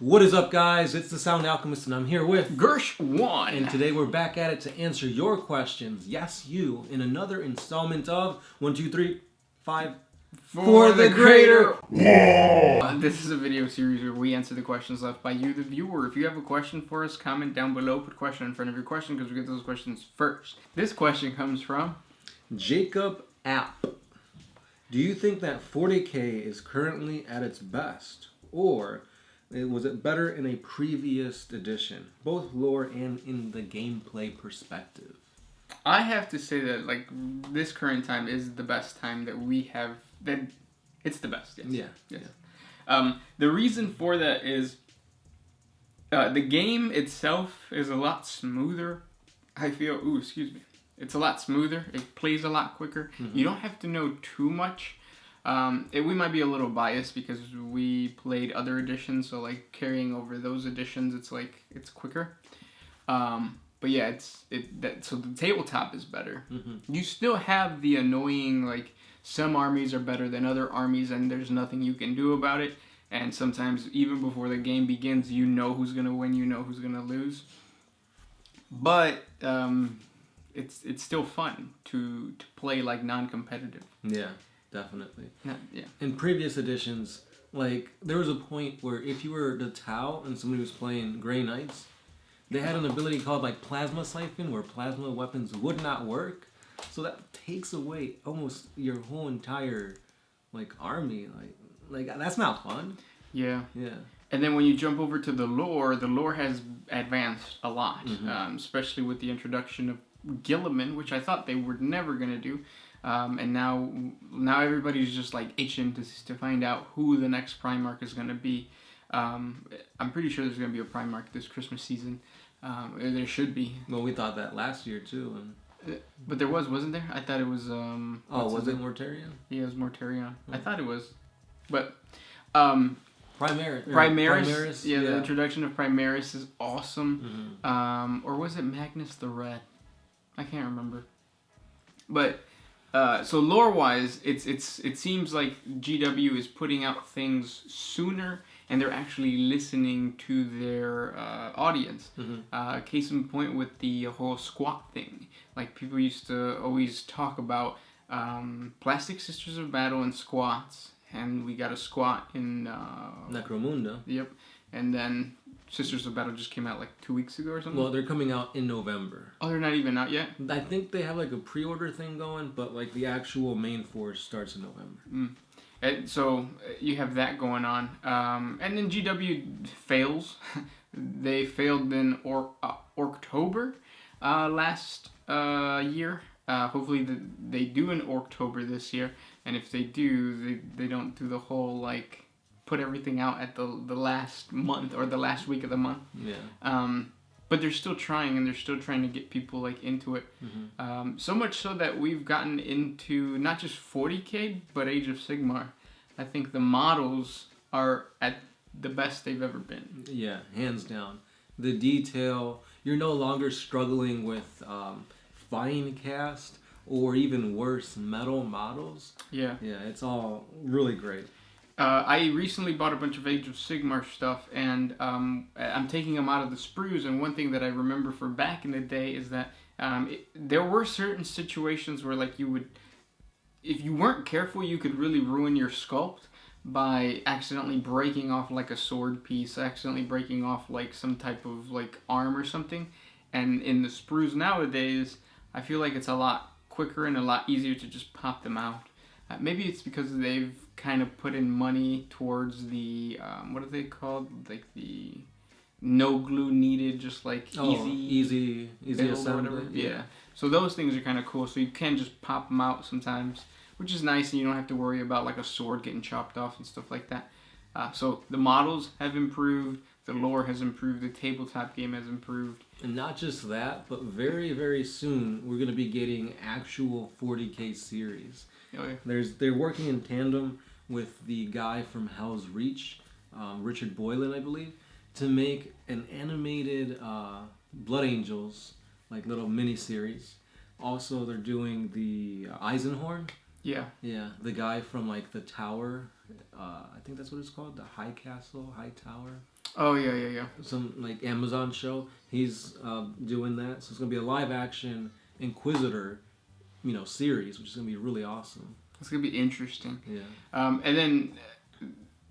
What is up, guys? It's the Sound Alchemist, and I'm here with Gersh1. And today we're back at it to answer your questions. Yes, you, in another installment of 1, 2, 3, 5 for the greater. This is a video series where we answer the questions left by you, the viewer. If you have a question for us, comment down below. Put question in front of your question because we get those questions first. This question comes from Jacob App. Do you think that 40k is currently at its best, or was it better in a previous edition, both lore and in the gameplay perspective? I have to say that this current time is the best time that we have. That it's the best. Yes. Yeah. The reason for that is the game itself is a lot smoother. I feel. Ooh, excuse me. It's a lot smoother. It plays a lot quicker. Mm-hmm. You don't have to know too much. We might be a little biased because we played other editions, so carrying over those editions, it's quicker. But yeah, so the tabletop is better. Mm-hmm. You still have the annoying some armies are better than other armies, and there's nothing you can do about it. And sometimes even before the game begins, you know who's gonna win, you know who's gonna lose. But it's still fun to play non-competitive. Yeah. Definitely. Yeah. In previous editions, there was a point where if you were the Tau and somebody was playing Grey Knights, they had an ability called Plasma Siphon, where plasma weapons would not work. So that takes away almost your whole entire army. That's not fun. Yeah. Yeah. And then when you jump over to the lore has advanced a lot, mm-hmm. Especially with the introduction of Gilliman, which I thought they were never going to do. And now everybody's just itching to find out who the next Primarch is going to be. I'm pretty sure there's going to be a Primarch this Christmas season. There should be. Well, we thought that last year too. But there wasn't there? I thought it was. Was it Mortarion? Yeah, it was Mortarion. I thought it was, but Primaris. Yeah, the introduction of Primaris is awesome. Mm-hmm. Or was it Magnus the Red? I can't remember. But. So lore-wise, it seems like GW is putting out things sooner, and they're actually listening to their audience. Mm-hmm. Case in point with the whole squat thing. People used to always talk about Plastic Sisters of Battle and squats, and we got a squat in Necromunda. Yep, and then Sisters of Battle just came out 2 weeks ago or something? Well, they're coming out in November. Oh, they're not even out yet? I think they have a pre-order thing going, but the actual main force starts in November. Mm. And so you have that going on. And then GW fails. They failed in October last year. Hopefully they do in October this year. And if they do, they don't do the whole put everything out at the last month or the last week of the month. Yeah. But they're still trying, and they're still trying to get people into it. Mm-hmm. So much so that we've gotten into not just 40k, but Age of Sigmar. I think the models are at the best they've ever been. Yeah, hands down. The detail, you're no longer struggling with fine cast or even worse, metal models. Yeah. Yeah, it's all really great. I recently bought a bunch of Age of Sigmar stuff, and I'm taking them out of the sprues, and one thing that I remember from back in the day is that there were certain situations where you would, if you weren't careful, you could really ruin your sculpt by accidentally breaking off a sword piece, accidentally breaking off some type of arm or something. And in the sprues nowadays, I feel it's a lot quicker and a lot easier to just pop them out. Maybe it's because they've kind of put in money towards the what are they called? The no glue needed, just easy assembly or whatever. Yeah. So those things are kind of cool. So you can just pop them out sometimes, which is nice, and you don't have to worry about a sword getting chopped off and stuff like that. So the models have improved, the lore has improved, the tabletop game has improved. And not just that, but very, very soon we're going to be getting actual 40k series. Oh, yeah. They're working in tandem with the guy from Hell's Reach, Richard Boylan, I believe, to make an animated Blood Angels, little mini-series. Also, they're doing the Eisenhorn. Yeah. Yeah, the guy from the Tower. I think that's what it's called, the High Castle, High Tower. Oh yeah. Some like Amazon show. He's doing that, so it's gonna be a live action Inquisitor, series, which is gonna be really awesome. It's gonna be interesting. Yeah. And then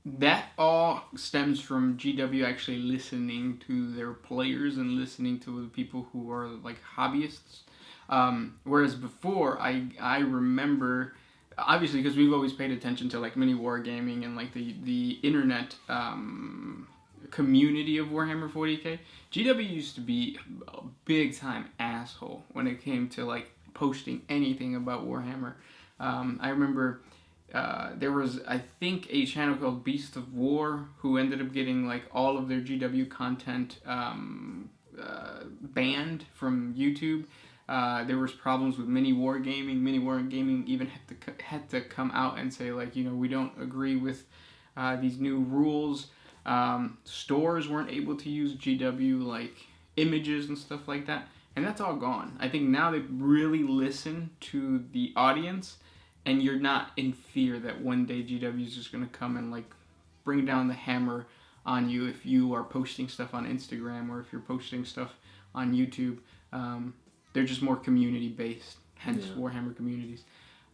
that all stems from GW actually listening to their players and listening to the people who are like hobbyists. Whereas before, I remember, obviously, because we've always paid attention to like mini wargaming and like the internet community of Warhammer 40k. GW used to be a big time asshole when it came to like posting anything about Warhammer. I remember there was, I think, a channel called Beast of War who ended up getting like all of their GW content banned from YouTube. There was problems with mini wargaming. Mini wargaming even had to come out and say like, we don't agree with these new rules. Stores weren't able to use GW like images and stuff like that, and that's all gone. I think now they really listen to the audience, and you're not in fear that one day GW is just gonna come and like bring down the hammer on you if you are posting stuff on Instagram or if you're posting stuff on YouTube. They're just more community based, hence Warhammer communities.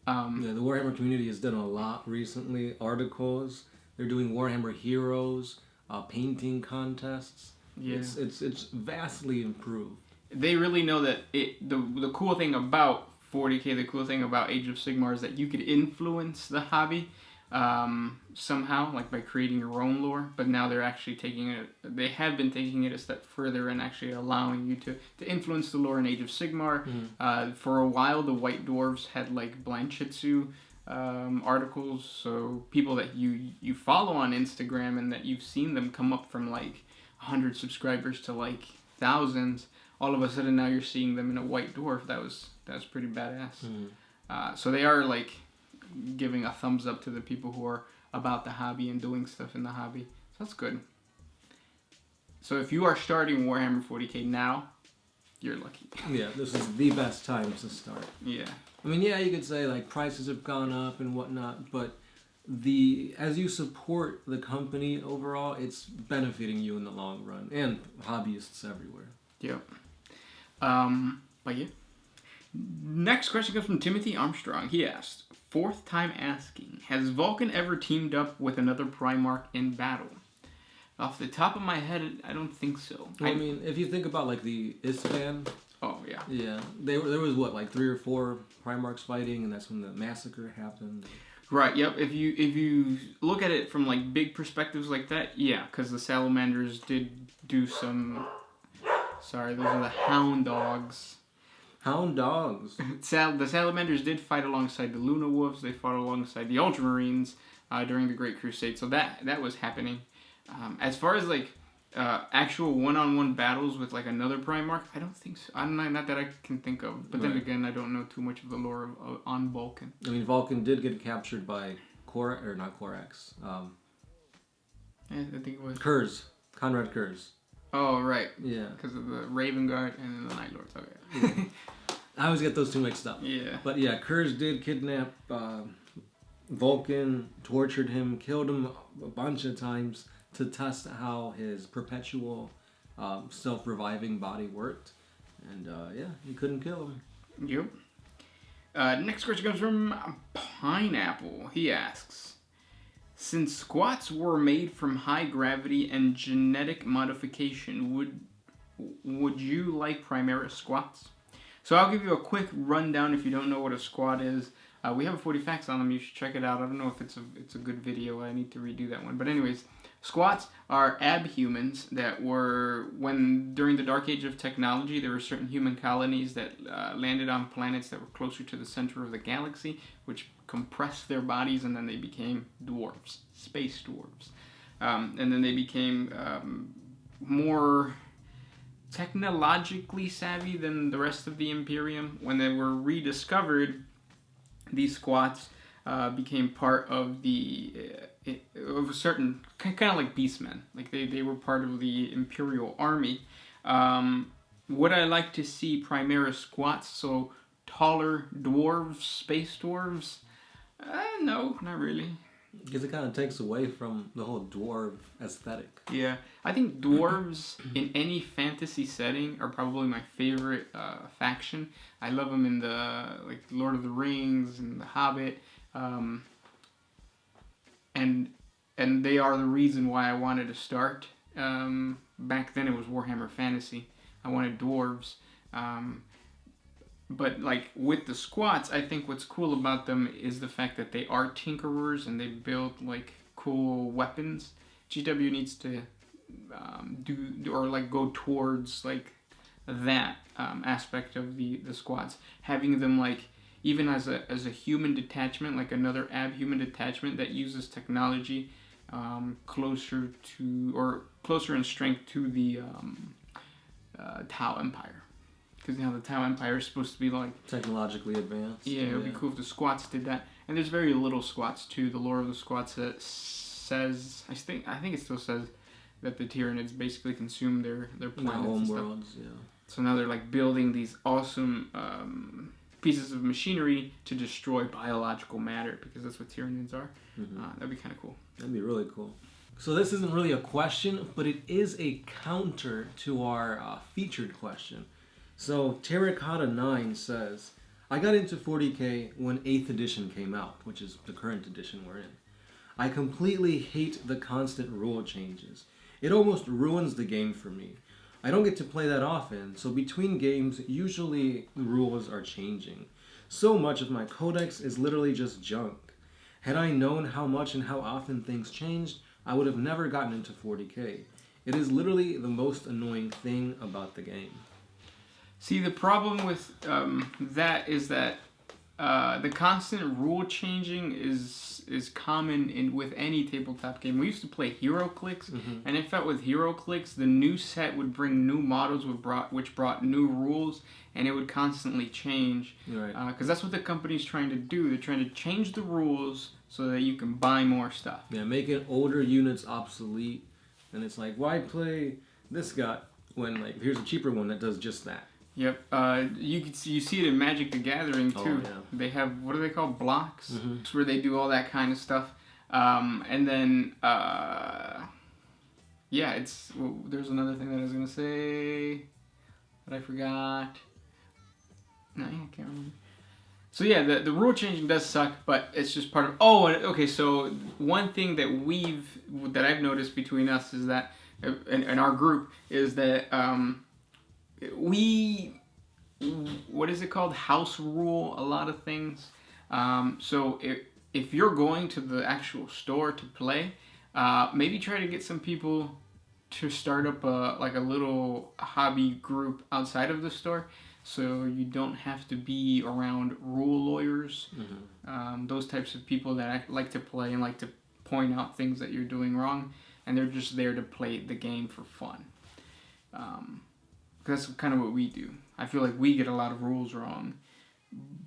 The Warhammer community has done a lot recently. Articles. They're doing Warhammer Heroes, painting contests. Yeah. It's vastly improved. They really know that the cool thing about 40k, the cool thing about Age of Sigmar is that you could influence the hobby somehow, like by creating your own lore. But now they're actually they have been taking it a step further and actually allowing you to influence the lore in Age of Sigmar. For a while, the White Dwarves had like Blanchitsu articles, so people that you follow on Instagram and that you've seen them come up from like 100 subscribers to like thousands, all of a sudden now you're seeing them in a White Dwarf. That was pretty badass. So they are like giving a thumbs up to the people who are about the hobby and doing stuff in the hobby. So that's good. So if you are starting Warhammer 40k now, you're lucky. Yeah, this is the best time to start. Yeah. I mean, you could say like prices have gone up and whatnot, but as you support the company overall, it's benefiting you in the long run and hobbyists everywhere. Yep. But yeah. Next question comes from Timothy Armstrong. He asked, fourth time asking, has Vulcan ever teamed up with another Primarch in battle? Off the top of my head, I don't think so. Well, I mean, if you think about like the Ispan. Oh yeah. Yeah, there was what, like 3 or 4 Primarchs fighting, and that's when the massacre happened. Right. Yep. If you look at it from like big perspectives like that, yeah, because the Salamanders did do some. Sorry, those are the Hound Dogs. Hound Dogs. The Salamanders did fight alongside the Luna Wolves. They fought alongside the Ultramarines during the Great Crusade. So that was happening. As far as like actual one-on-one battles with like another Primarch, I don't think so. Not that I can think of. But then again, I don't know too much of the lore on Vulcan. I mean, Vulcan did get captured by not Korax. I think it was Conrad Kurz. Oh right. Yeah. Because of the Raven Guard and then the Night Lords. Okay. I always get those two mixed up. Yeah. But yeah, Kurz did kidnap Vulcan, tortured him, killed him a bunch of times to test how his perpetual self-reviving body worked. And he couldn't kill him. Yep. Next question comes from Pineapple. He asks, since squats were made from high gravity and genetic modification, would you like Primaris squats? So I'll give you a quick rundown if you don't know what a squat is. We have a 40 facts on them. You should check it out. I don't know if it's a good video. I need to redo that one. But anyways, squats are abhumans that were, during the Dark Age of technology, there were certain human colonies that landed on planets that were closer to the center of the galaxy, which compressed their bodies, and then they became dwarves, space dwarves. And then they became more technologically savvy than the rest of the Imperium. When they were rediscovered, these squats became part of of a certain, kind of like beastmen. Like they were part of the Imperial army. Would I like to see Primaris squats, so taller dwarves, space dwarves? No, not really. Because it kind of takes away from the whole dwarf aesthetic. Yeah, I think dwarves in any fantasy setting are probably my favorite faction. I love them in the like Lord of the Rings and The Hobbit, and they are the reason why I wanted to start. Back then it was Warhammer Fantasy. I wanted dwarves. But like with the squats, I think what's cool about them is the fact that they are tinkerers and they build like cool weapons. GW needs to do or like go towards like that aspect of the squats, having them like even as a human detachment, like another human detachment that uses technology closer in strength to the Tau Empire. Because the Tau Empire is supposed to be like technologically advanced. Yeah, it would be cool if the squats did that. And there's very little squats too. The lore of the squats says, I think it still says that the Tyranids basically consume their planets and stuff. Worlds, yeah. So now they're like building these awesome pieces of machinery to destroy biological matter, because that's what Tyranids are. That'd be kind of cool. That'd be really cool. So this isn't really a question, but it is a counter to our featured question. So Terracotta9 says, I got into 40k when 8th edition came out, which is the current edition we're in. I completely hate the constant rule changes. It almost ruins the game for me. I don't get to play that often, so between games, usually rules are changing. So much of my codex is literally just junk. Had I known how much and how often things changed, I would have never gotten into 40k. It is literally the most annoying thing about the game. See, the problem with that is that the constant rule changing is common with any tabletop game. We used to play HeroClix, and it felt with HeroClix, the new set would bring new models which brought new rules, and it would constantly change. Right. Because that's what the company's trying to do. They're trying to change the rules so that you can buy more stuff. Yeah, making older units obsolete, and it's like, why play this guy when like here's a cheaper one that does just that. Yep. You see it in Magic the Gathering too. Oh, yeah. They have, what are they called? Blocks? It's where they do all that kind of stuff. And then there's another thing that I was gonna say that I forgot. No, I can't remember. So yeah, the rule changing does suck, but it's just part of. Oh, okay. So one thing that I've noticed between us is that in our group is that we, what is it called? House rule a lot of things. So if you're going to the actual store to play, maybe try to get some people to start up a little hobby group outside of the store, so you don't have to be around rule lawyers, those types of people that like to play and like to point out things that you're doing wrong, and they're just there to play the game for fun. That's kind of what we do. I feel like we get a lot of rules wrong,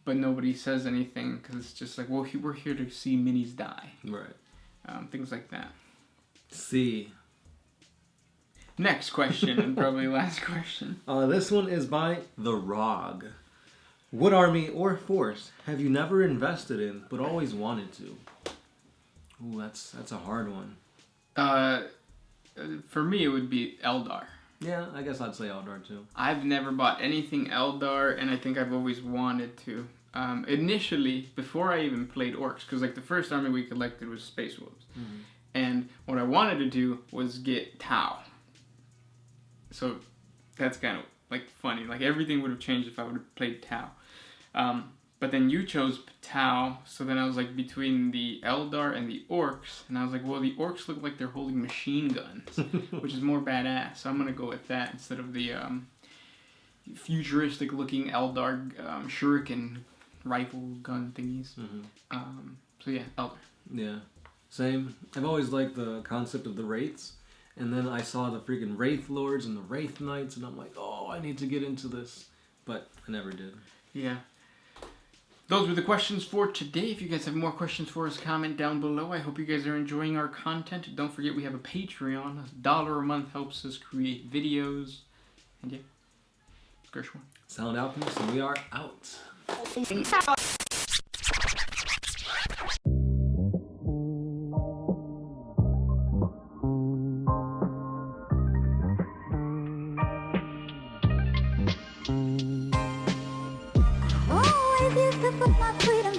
but nobody says anything because it's just like, well, we're here to see minis die. Right. Things like that. See. Next question, and probably last question. This one is by the WAAAGH. What army or force have you never invested in but always wanted to? Ooh, that's a hard one. For me, it would be Eldar. Yeah, I guess I'd say Eldar too. I've never bought anything Eldar, and I think I've always wanted to. Initially, before I even played Orcs, because like the first army we collected was Space Wolves, and what I wanted to do was get Tau. So that's kind of like funny. Like everything would have changed if I would have played Tau. But then you chose Tau, so then I was like between the Eldar and the Orcs, and I was like, well, the Orcs look like they're holding machine guns, which is more badass, so I'm going to go with that instead of the futuristic looking Eldar shuriken rifle gun thingies. So yeah, Eldar. Yeah, same. I've always liked the concept of the Wraiths, and then I saw the freaking Wraith Lords and the Wraith Knights, and I'm like, oh, I need to get into this, but I never did. Yeah. Those were the questions for today. If you guys have more questions for us, comment down below. I hope you guys are enjoying our content. Don't forget we have a Patreon. $1 a month helps us create videos. And yeah, Gershwin. Sound Alchemist, and we are out. always used to put my freedom